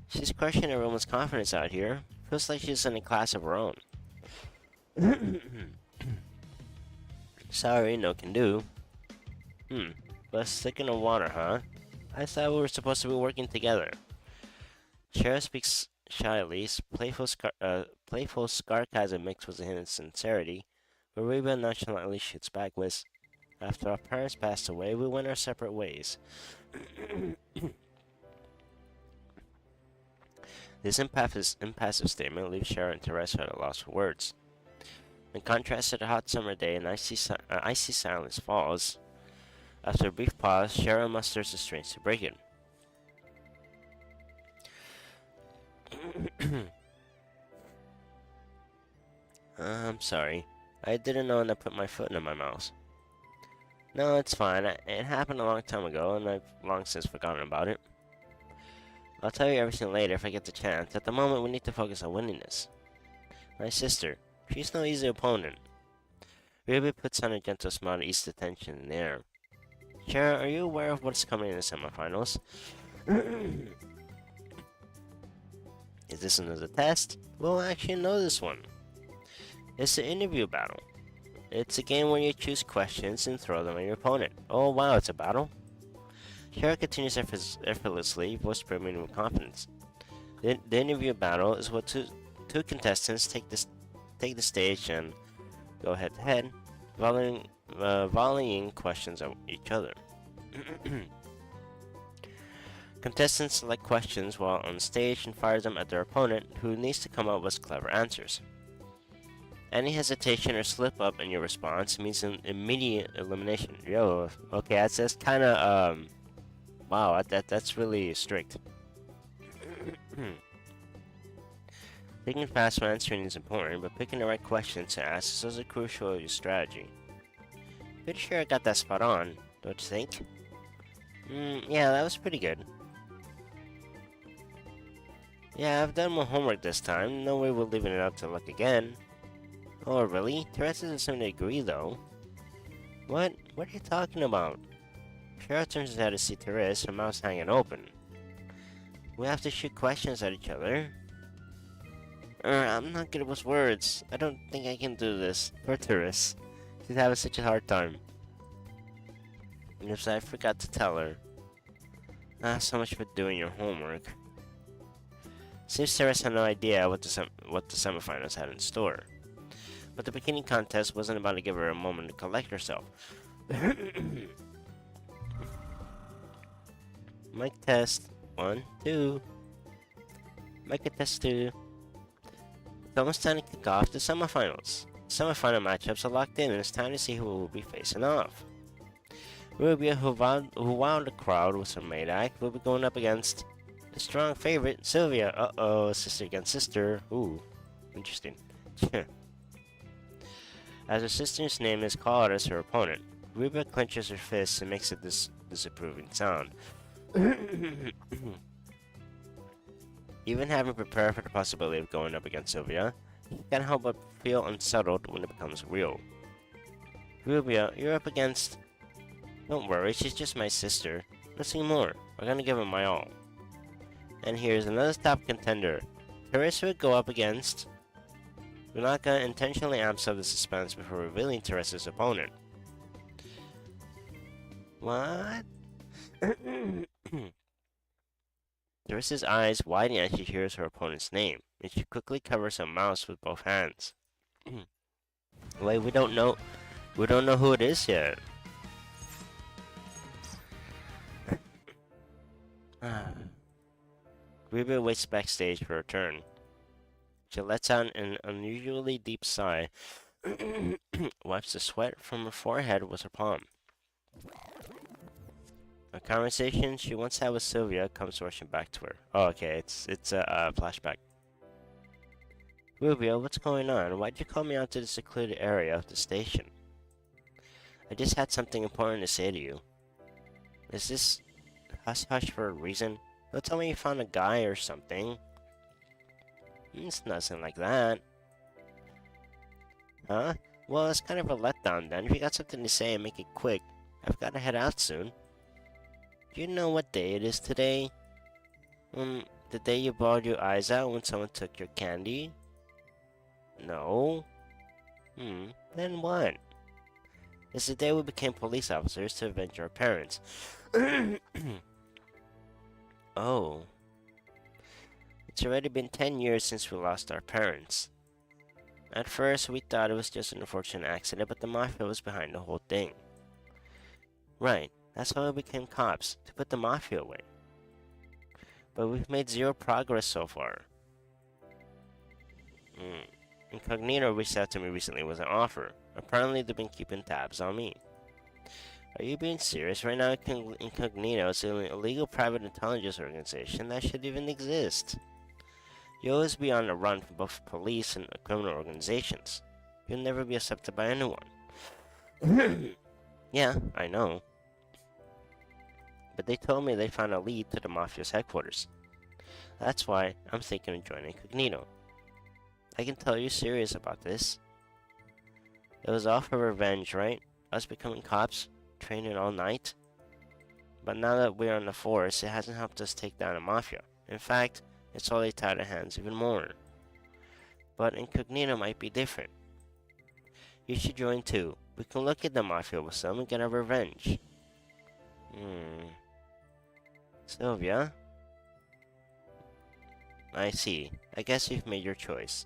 She's crushing everyone's confidence out here. Feels like she's in a class of her own. Sorry, no can do. But stick in the water, huh? I thought we were supposed to be working together. Shara speaks shyly, playful sarcasm mixed with a hint of sincerity, but Reba nonchalantly shoots back with, after our parents passed away, we went our separate ways. This impassive statement leaves Shara and Teresa at a loss for words. In contrast to the hot summer day, an icy silence falls. After a brief pause, Shara musters the strength to break it. I'm sorry. I didn't know when I put my foot in my mouth. No, it's fine. It happened a long time ago, and I've long since forgotten about it. I'll tell you everything later if I get the chance. At the moment, we need to focus on winning this. My sister. She's no easy opponent. Ruby puts on a gentle smile to ease the tension in the air. Shara, are you aware of what's coming in the semifinals? Is this another test? We'll actually know this one. It's the interview battle. It's a game where you choose questions and throw them at your opponent. Oh wow, it's a battle? Shara continues effortlessly, voice brimming with confidence. The interview battle is what two contestants take the stage and go head to head, volleying questions at each other. Contestants select questions while on stage and fire them at their opponent, who needs to come up with clever answers. Any hesitation or slip up in your response means an immediate elimination. Yo, okay, that's kind of wow, that's really strict. Thinking fast when answering is important, but picking the right question to ask is also crucial to your strategy. Pretty sure I got that spot on, don't you think? Yeah, that was pretty good. Yeah, I've done my homework this time. No way we're leaving it up to luck again. Oh, really? Teresa doesn't seem to agree, though. What? What are you talking about? Cheryl turns his head to see Teresa, her mouth hanging open. We have to shoot questions at each other. I'm not good with words. I don't think I can do this. Poor Teresa. She's having such a hard time. And if I forgot to tell her. So much for doing your homework. Seems Teresa had no idea what the semifinals had in store. But the bikini contest wasn't about to give her a moment to collect herself. Mic test. 1, 2. Mic test 2. It's almost time to kick off the semifinals. Semifinal matchups are locked in, and it's time to see who will be facing off. Rubia, who wowed the crowd with her maid act, will be going up against the strong favorite, Sylvia. Uh-oh, sister against sister. Ooh, interesting. As her sister's name is called as her opponent, Rubia clenches her fists and makes a disapproving sound. Even having prepared for the possibility of going up against Sylvia, you can't help but feel unsettled when it becomes real. Rubia, you're up against... Don't worry, she's just my sister. Nothing more. We're gonna give her my all. And here's another top contender. Teresa would go up against... We're not gonna intentionally amp up the suspense before revealing Teresa's opponent. What? Teresa's eyes widen as she hears her opponent's name, and she quickly covers her mouth with both hands. Wait, we don't know who it is yet. Ruby waits backstage for her turn. She lets out an unusually deep sigh, wipes the sweat from her forehead with her palm. A conversation she once had with Sylvia comes rushing back to her. Oh, okay, it's a flashback. Rubio, what's going on? Why'd you call me out to the secluded area of the station? I just had something important to say to you. Is this hush-hush for a reason? Don't tell me you found a guy or something. It's nothing like that. Huh? Well, it's kind of a letdown then. If you got something to say, make it quick. I've got to head out soon. Do you know what day it is today? The day you bawled your eyes out when someone took your candy? No. Then what? It's the day we became police officers to avenge our parents. Oh. It's already been 10 years since we lost our parents. At first, we thought it was just an unfortunate accident, but the Mafia was behind the whole thing. Right, that's why we became cops, to put the Mafia away. But we've made zero progress so far. Incognito reached out to me recently with an offer. Apparently, they've been keeping tabs on me. Are you being serious right now? Incognito is an illegal private intelligence organization that should even exist. You'll always be on the run from both police and criminal organizations. You'll never be accepted by anyone. Yeah, I know. But they told me they found a lead to the Mafia's headquarters. That's why I'm thinking of joining Incognito. I can tell you're serious about this. It was all for revenge, right? Us becoming cops, training all night? But now that we're on the force, it hasn't helped us take down the Mafia. In fact, it's only tied our hands even more. But Incognito might be different. You should join too. We can look at the Mafia with some and get our revenge. Sylvia? I see. I guess you've made your choice.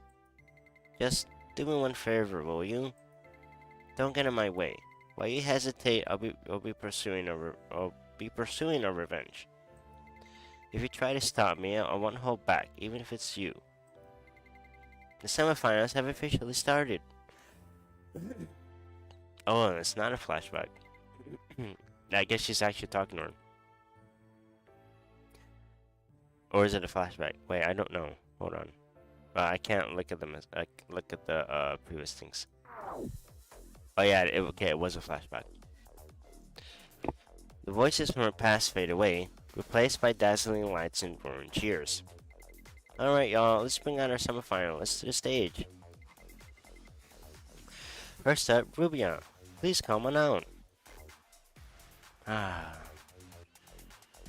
Just do me one favor, will you? Don't get in my way. While you hesitate, I'll be pursuing a revenge. If you try to stop me, I won't hold back, even if it's you. The semifinals have officially started. Oh, it's not a flashback. I guess she's actually talking to her. Or is it a flashback? Wait, I don't know. Hold on. I can't look at them. Look at the previous things. Oh yeah, okay, it was a flashback. The voices from her past fade away, replaced by dazzling lights and roaring cheers. Alright, y'all, let's bring out our semifinalists to the stage. First up, Rubia. Please come on out.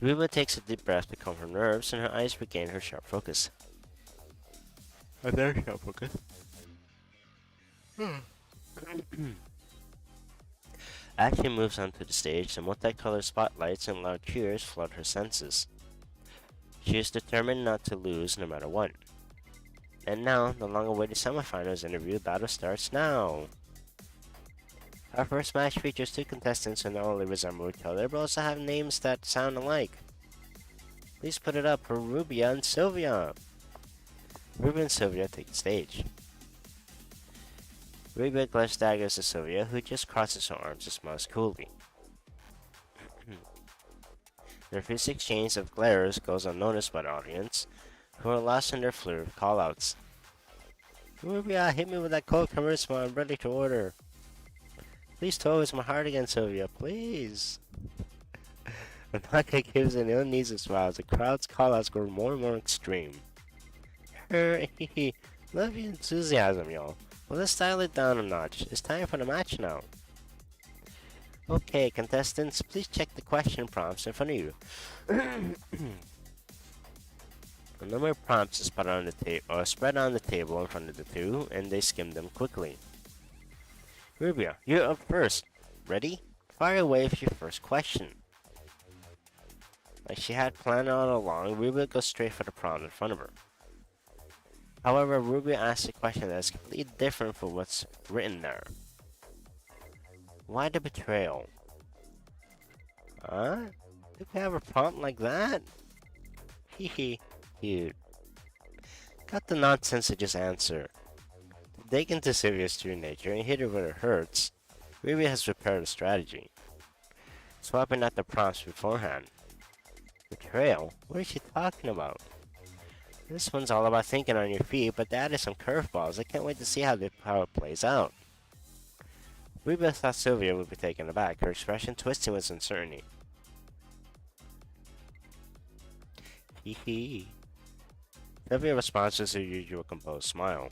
Rubia takes a deep breath to calm her nerves, and her eyes regain her sharp focus. Very sharp focus. As she moves onto the stage, the multicolored spotlights and loud cheers flood her senses. She is determined not to lose no matter what. And now, the long-awaited semifinals interview battle starts now! Our first match features two contestants who not only resemble each other, but also have names that sound alike. Please put it up for Rubia and Sylvia! Rubia and Sylvia take the stage. Rubia glares daggers at Sylvia, who just crosses her arms and smiles coolly. Their fierce exchange of glares goes unnoticed by the audience, who are lost in their flurry of callouts. Rubia, hit me with that cold charisma, I'm ready to order. Please twist my heart again, Sylvia, please. Anaka gives an ill-needed smile as the crowd's callouts grow more and more extreme. Love your enthusiasm, y'all. Well, let's dial it down a notch. It's time for the match now. Okay, contestants, please check the question prompts in front of you. A number of prompts is spread on the table in front of the two, and they skim them quickly. Rubia, you're up first. Ready? Fire away with your first question. Like she had planned all along, Rubia goes straight for the prompt in front of her. However, Rubia asks a question that is completely different from what's written there. Why the betrayal? Huh? Did we have a prompt like that? Hehe. Dude, cut the nonsense and just answer. To dig into Sylvia's true nature and hit her where it hurts, Ruby has prepared a strategy. Swapping out the prompts beforehand. Betrayal? What is she talking about? This one's all about thinking on your feet, but that is some curveballs. I can't wait to see how it plays out. Ruby thought Sylvia would be taken aback, her expression twisting with uncertainty. Hee hee. Sylvia responds with her usual composed smile.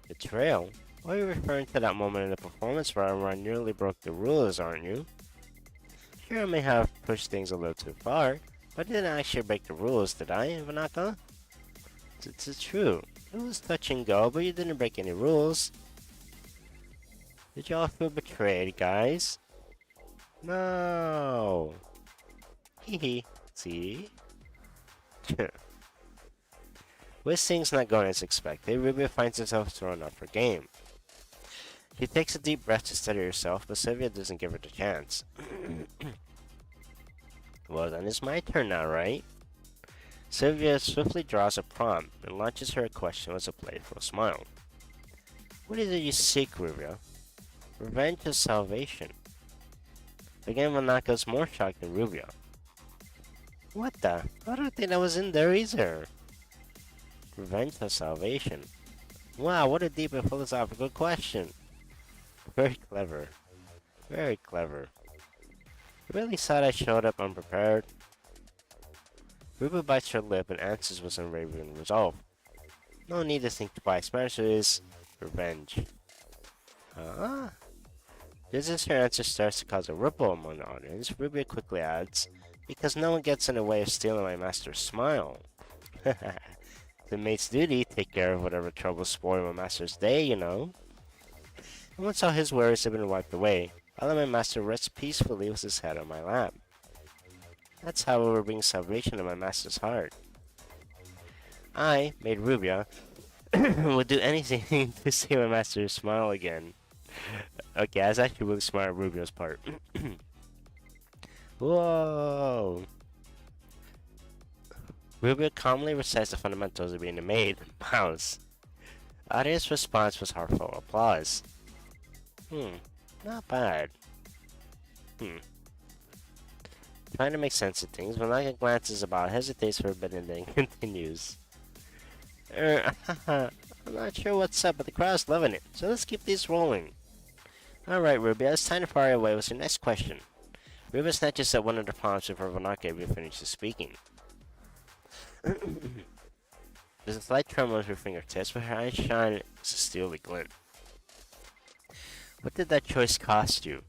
Betrayal? Why are you referring to that moment in the performance where I nearly broke the rules, aren't you? Sure, I may have pushed things a little too far, but I didn't actually break the rules, did I, Vanaka? It's true. It was touch and go, but you didn't break any rules. Did y'all feel betrayed, guys? No. Hehe. See? With things not going as expected, Ruby finds herself thrown off her game. She takes a deep breath to steady herself, but Sylvia doesn't give her the chance. Well, then it's my turn now, right? Sylvia swiftly draws a prompt and launches her question with a playful smile. What is it you seek, Rubia? Revenge or salvation? Again, Manaka's more shocked than Rubia. What the? I don't think that was in there either. Revenge or salvation? Wow, what a deep and philosophical question. Very clever. Very clever. You really thought I showed up unprepared? Ruby bites her lip and answers with unwavering resolve. No need to think twice. My answer is revenge. Huh? Just as her answer starts to cause a ripple among the audience, Ruby quickly adds, because no one gets in the way of stealing my master's smile. The mate's duty, take care of whatever troubles spoil my master's day, you know. And once all his worries have been wiped away, I let my master rest peacefully with his head on my lap. That's how we will bring salvation to my master's heart. I, Maid Rubia, would do anything to see my master smile again. Okay, that's actually really smart on Rubio's part. Whoa! Rubio calmly recites the fundamentals of being a maid mouse. Audience response was heartfelt applause. Not bad. Trying to make sense of things, Malaka glances about, hesitates for a bit, and then continues. I'm not sure what's up, but the crowd's loving it, so let's keep these rolling. Alright, Ruby, it's time to fire away with your next question. Ruby snatches at one of the prompts before Vanaka even finishes speaking. There's a slight tremor of her fingertips, but her eyes shine with a steely glint. What did that choice cost you?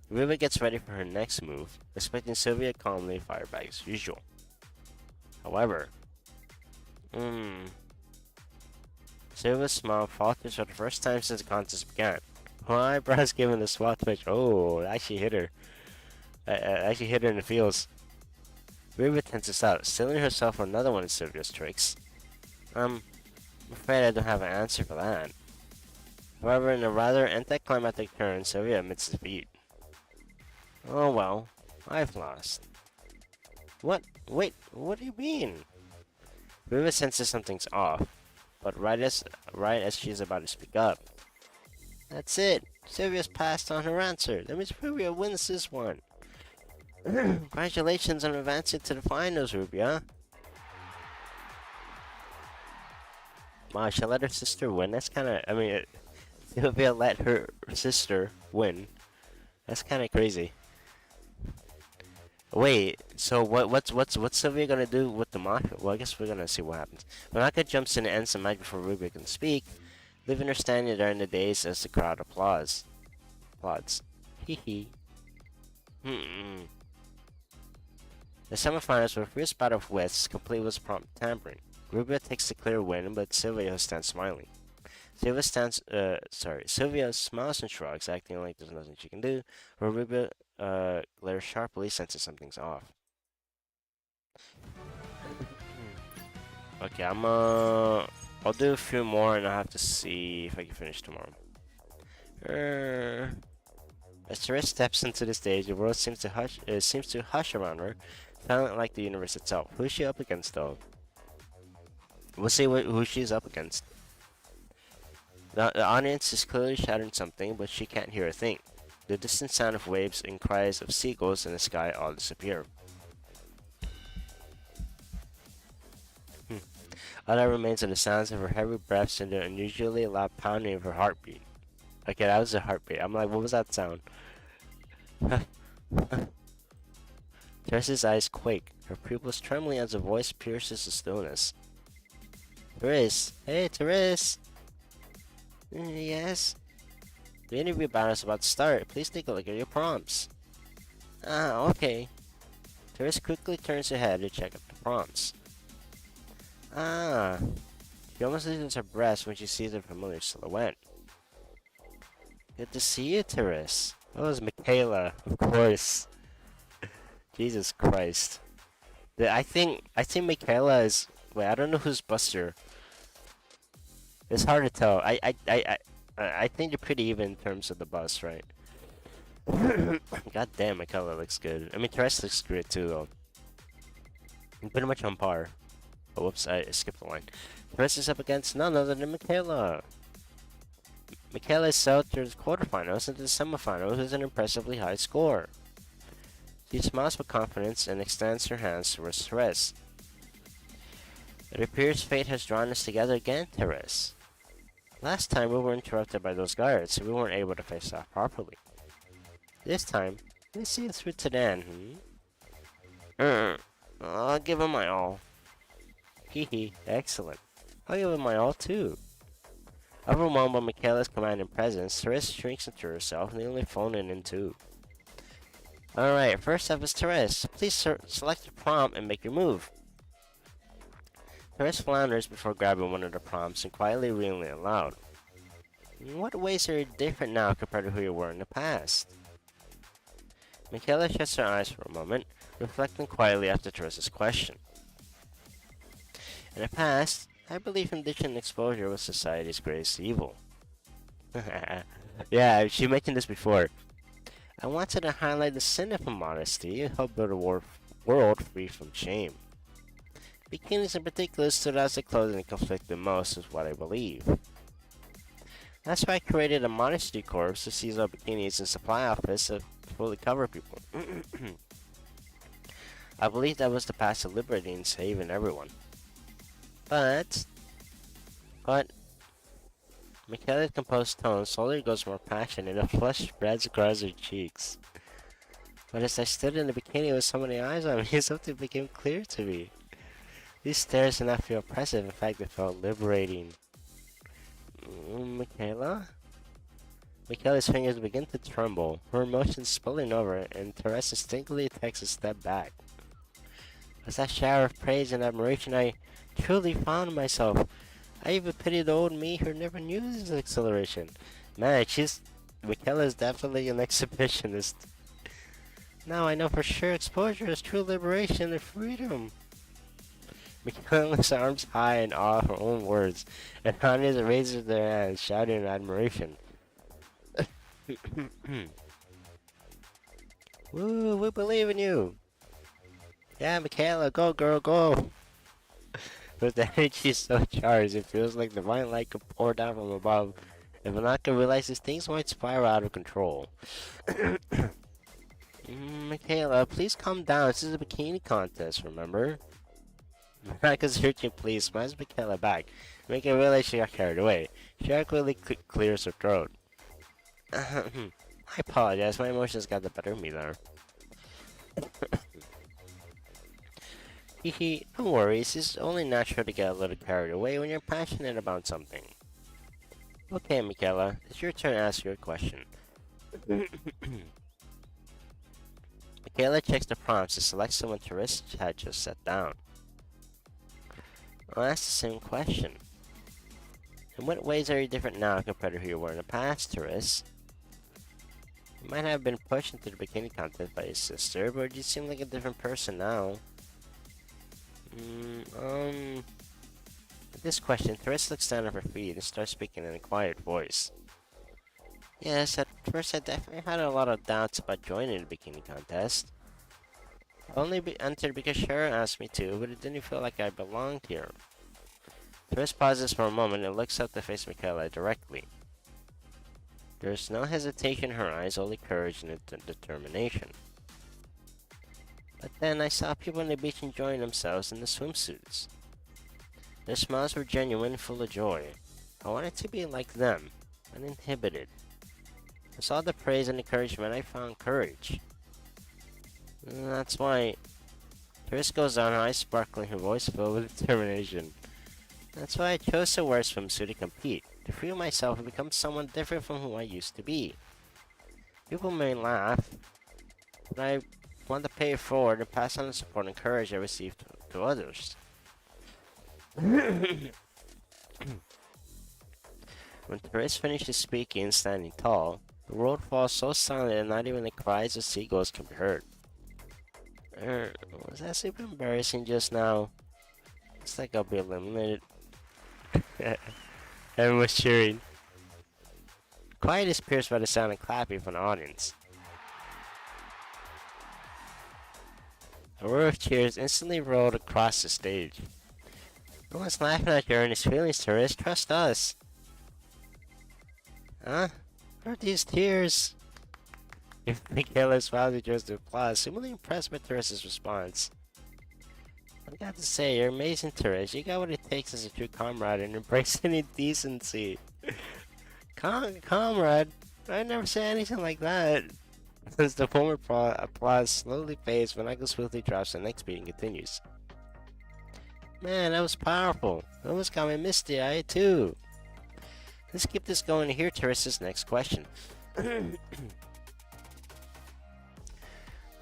Ruby gets ready for her next move, expecting Sylvia calmly fire back as usual. However, Sylvia's smile falters for the first time since the contest began. Her eyebrows giving a swell twitch. Oh, it actually hit her. Actually hit her in the feels. Ruby tenses out, stealing herself for another one of Sylvia's tricks. I'm afraid I don't have an answer for that. However, in a rather anticlimactic turn, Sylvia admits defeat. Oh well, I've lost. What? Wait, what do you mean? Ruby senses something's off, but right as she's about to speak up. That's it! Sylvia's passed on her answer. That means Rubia wins this one. Congratulations on advancing to the finals, Rubia. Wow, she let her sister win? That's kinda, Sylvia let her sister win. That's kinda crazy. Wait, so what's Sylvia gonna do with the Maka? Well, I guess we're gonna see what happens. Maka jumps in and ends the match before Ruby can speak, leaving her standing there in the daze as the crowd applauds. Hee. The semifinals were a fierce battle of wits, complete with prompt tampering. Rubia takes the clear win, but Sylvia stands smiling. Sylvia smiles and shrugs, acting like there's nothing she can do, while Rubia glares sharply, sensing something's off. Okay, I'll do a few more and I'll have to see if I can finish tomorrow. As Therese steps into the stage, the world seems to hush around her, silent like the universe itself. Who's she up against, though? We'll see who she's up against. The audience is clearly shouting something, but she can't hear a thing. The distant sound of waves and cries of seagulls in the sky all disappear. All that remains are the sounds of her heavy breaths and the unusually loud pounding of her heartbeat. Okay, that was a heartbeat. I'm like, what was that sound? Teresa's eyes quake, her pupils trembling as a voice pierces the stillness. Therese! Hey, Therese! Yes? The interview battle is about to start. Please take a look at your prompts. Ah, okay. Therese quickly turns her head to check out the prompts. Ah. She almost loses her breath when she sees a familiar silhouette. Good to see you, Therese. That was Michaela, of course. Jesus Christ. I think Michaela is. Wait, I don't know who's Buster. It's hard to tell. I think they're pretty even in terms of the bus, right? God damn, Michaela looks good. I mean, Therese looks great too, though. Pretty much on par. Oh, whoops, I skipped the line. Therese is up against none other than Michaela. Michaela is out to the quarterfinals and to the semifinals with an impressively high score. She smiles with confidence and extends her hands towards Therese. It appears fate has drawn us together again, Therese. Last time we were interrupted by those guards, so we weren't able to face off properly. This time, let's see it through to the end, I'll give him my all. Hee, excellent. I'll give him my all too. Overwhelmed by Michaela's command and presence, Therese shrinks into herself, nearly phoning in too. Alright, first up is Therese. Please select a prompt and make your move. Therese flounders before grabbing one of the prompts and quietly reading it aloud. In what ways are you different now compared to who you were in the past? Michaela shuts her eyes for a moment, reflecting quietly after Therese's question. In the past, I believe condition and exposure was society's greatest evil. Yeah, she mentioned this before. I wanted to highlight the sin of immodesty and help build a world free from shame. Bikinis in particular stood out as the clothing that conflicted most, is what I believe. That's why I created a modesty corps to seize out bikinis and supply outfits to fully cover people. I believe that was the path to liberty and saving everyone. But Michaela's composed tone slowly goes more passionate and a flush spreads across her cheeks. But as I stood in the bikini with so many eyes on me, something became clear to me. These stares did not feel oppressive, in fact they felt liberating. Michaela? Michaela's fingers begin to tremble, her emotions spilling over, and Therese instinctively takes a step back. With that shower of praise and admiration, I truly found myself. I even pitied the old me who never knew this exhilaration. Man, Michaela's definitely an exhibitionist. Now I know for sure exposure is true liberation and freedom. Michaela lifts her arms high in awe of her own words, and Anya raises their hands, shouting in admiration. Woo, we believe in you! Yeah, Michaela, go girl, go! With the energy so charged, it feels like divine light could pour down from above, and Vanaka realizes things might spiral out of control. Michaela, please calm down, this is a bikini contest, remember? Vanaka's urgent please smiles Michaela back, making her realize she got carried away. She awkwardly clears her throat. I apologize, my emotions got the better of me there. Hehe, no worries, it's only natural to get a little carried away when you're passionate about something. Okay, Michaela, it's your turn to ask your question. Michaela checks the prompts to select someone Therese had just set down. I'll ask the same question. In what ways are you different now compared to who you were in the past, Therese? You might have been pushed into the bikini contest by your sister, but you seem like a different person now. With this question, Therese looks down at her feet and starts speaking in a quiet voice. Yes, at first I definitely had a lot of doubts about joining the bikini contest. Entered because Shara asked me to, but it didn't feel like I belonged here. Therese pauses for a moment and looks up to face Michaela directly. There's no hesitation in her eyes, only courage and determination. But then I saw people on the beach enjoying themselves in the swimsuits. Their smiles were genuine and full of joy. I wanted to be like them, uninhibited. I saw the praise and encouragement, I found courage. And that's why Therese goes on, her eyes sparkling, her voice filled with determination. That's why I chose to wear a swimsuit to compete, to free myself and become someone different from who I used to be. People may laugh, but I want to pay it forward and pass on the support and courage I received to others. When Therese finishes speaking and standing tall, the world falls so silent that not even the cries of seagulls can be heard. Was that super embarrassing just now? Looks like I'll be eliminated. Everyone was cheering. Quiet is pierced by the sound of clapping from the audience. A roar of cheers instantly rolled across the stage. No one's laughing at your earnest feelings, Therese. Trust us. Huh? What are these tears? Michaela smiled and joins the applause, seemingly impressed by Therese's response. I got to say, you're amazing, Therese. You got what it takes as a true comrade and embrace any decency. Comrade? I never say anything like that. As the former applause slowly fades, Monaco smoothly drops and the next beating continues. Man, that was powerful. It almost got me misty-eyed, too. Let's keep this going to hear Therese's next question.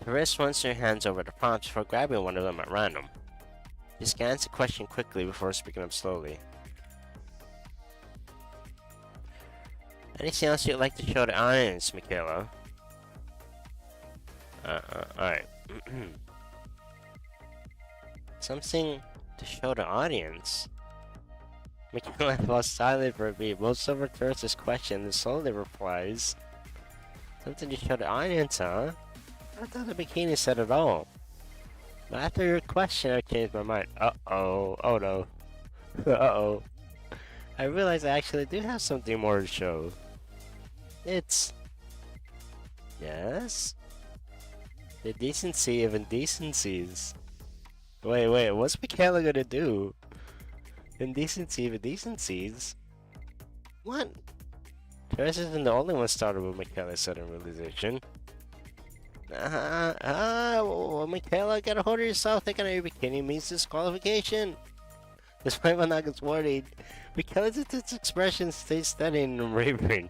Therese runs her hands over the prompts before grabbing one of them at random. She scans the question quickly before speaking up slowly. Anything else you'd like to show the audience, Michaela? Alright. Something to show the audience? Michaela falls silent for a beat. Most over Therese's question and slowly replies. Something to show the audience, huh? I thought the Bikini said it all. But after your question, I changed my mind. Uh-oh. Oh no. Uh-oh. I realized I actually do have something more to show. It's... Yes? The decency of indecencies. Wait, what's Michaela gonna do? Indecency of indecencies? What? Therese isn't the only one started with Michaela's sudden realization. Well, Michaela, get a hold of yourself. Thinking of your bikini means disqualification. Despite Managa's warning, Michaela's intense expression stays steady and unwavering.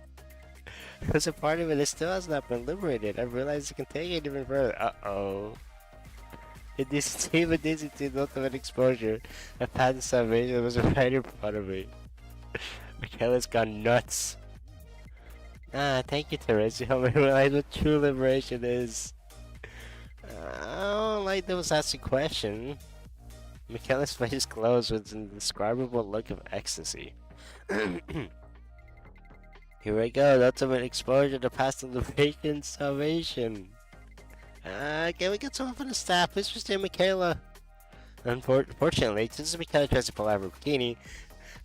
There's a part of it that still has not been liberated. I've realized it can take it even further. Uh-oh. Indecency of indecency, ultimate exposure. A patent salvation was right in front of me. Michaela's gone nuts. Thank you, Therese. You helped me realize what true liberation is. I don't like those asking question. Michaela's face glows with an indescribable look of ecstasy. Here we go, the ultimate exposure to past liberation salvation. Can we get someone from the staff? Please just stay Michaela. Unfortunately, just as Michaela tries to pull out her bikini,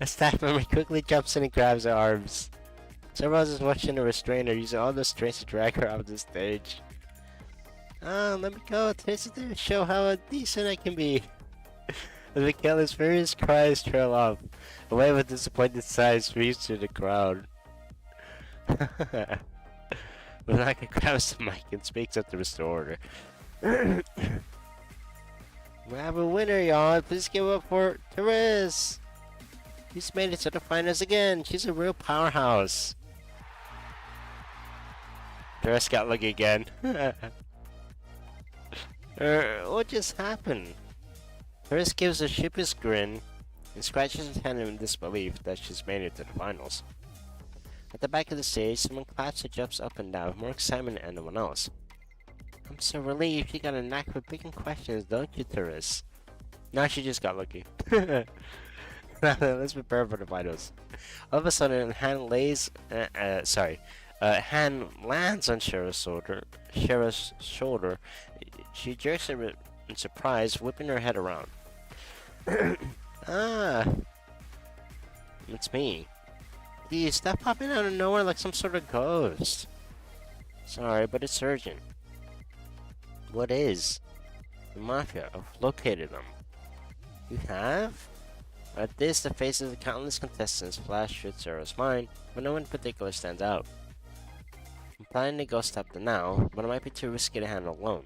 a staff member quickly jumps in and grabs her arms. Several is watching the restrainer, using all the strength to drag her off the stage. Let me go. This is to show how decent I can be. As Michaela's furious cries trail off, a wave of disappointed sighs sweeps through the crowd. Monaco grabs the mic and speaks up to restore order. We have a winner, y'all. Please give up for Therese. She's made it to the finals again. She's a real powerhouse. Therese got lucky again. What just happened? Therese gives a sheepish grin and scratches his hand in disbelief that she's made it to the finals. At the back of the stage, someone claps and jumps up and down with more excitement than anyone else. I'm so relieved. You got a knack for picking questions, don't you, Therese? Now she just got lucky. Let's prepare for the finals. All of a sudden, a hand hand lands on Shara's shoulder. She jerks a bit in surprise, whipping her head around. Ah, it's me. Please, stop popping out of nowhere like some sort of ghost. Sorry, but it's urgent. What is? The Mafia. I've located them. You have? At this, the faces of the countless contestants flash through Sarah's mind, but no one in particular stands out. I'm planning to go stop them now, but it might be too risky to handle alone.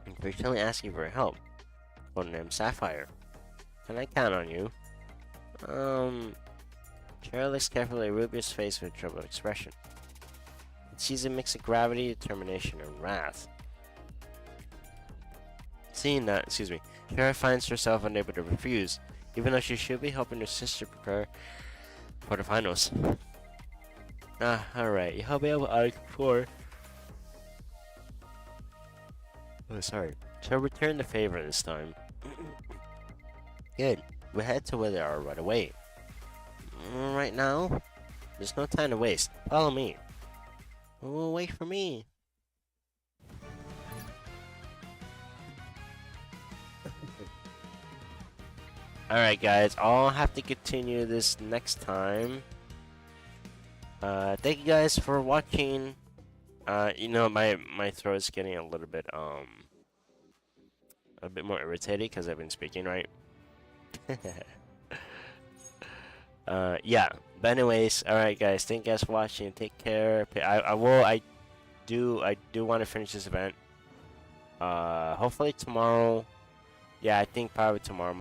I'm frequently asking for help. Codename Sapphire. Can I count on you? Cheryl looks carefully at Ruby's face with a troubled expression. It sees a mix of gravity, determination, and wrath. Seeing that, Cheryl finds herself unable to refuse, even though she should be helping her sister prepare for the finals. Ah, alright, you helped me out with Alex before. Oh, sorry. So return the favor this time. Good. We'll head to where they are right away. Right now? There's no time to waste. Follow me. Oh, wait for me. Alright guys, I'll have to continue this next time. Thank you guys for watching. You know, my throat is getting a little bit more irritated because I've been speaking, right? Yeah. But anyways, alright guys, thank you guys for watching. Take care. I do want to finish this event. Hopefully tomorrow. Yeah, I think probably tomorrow.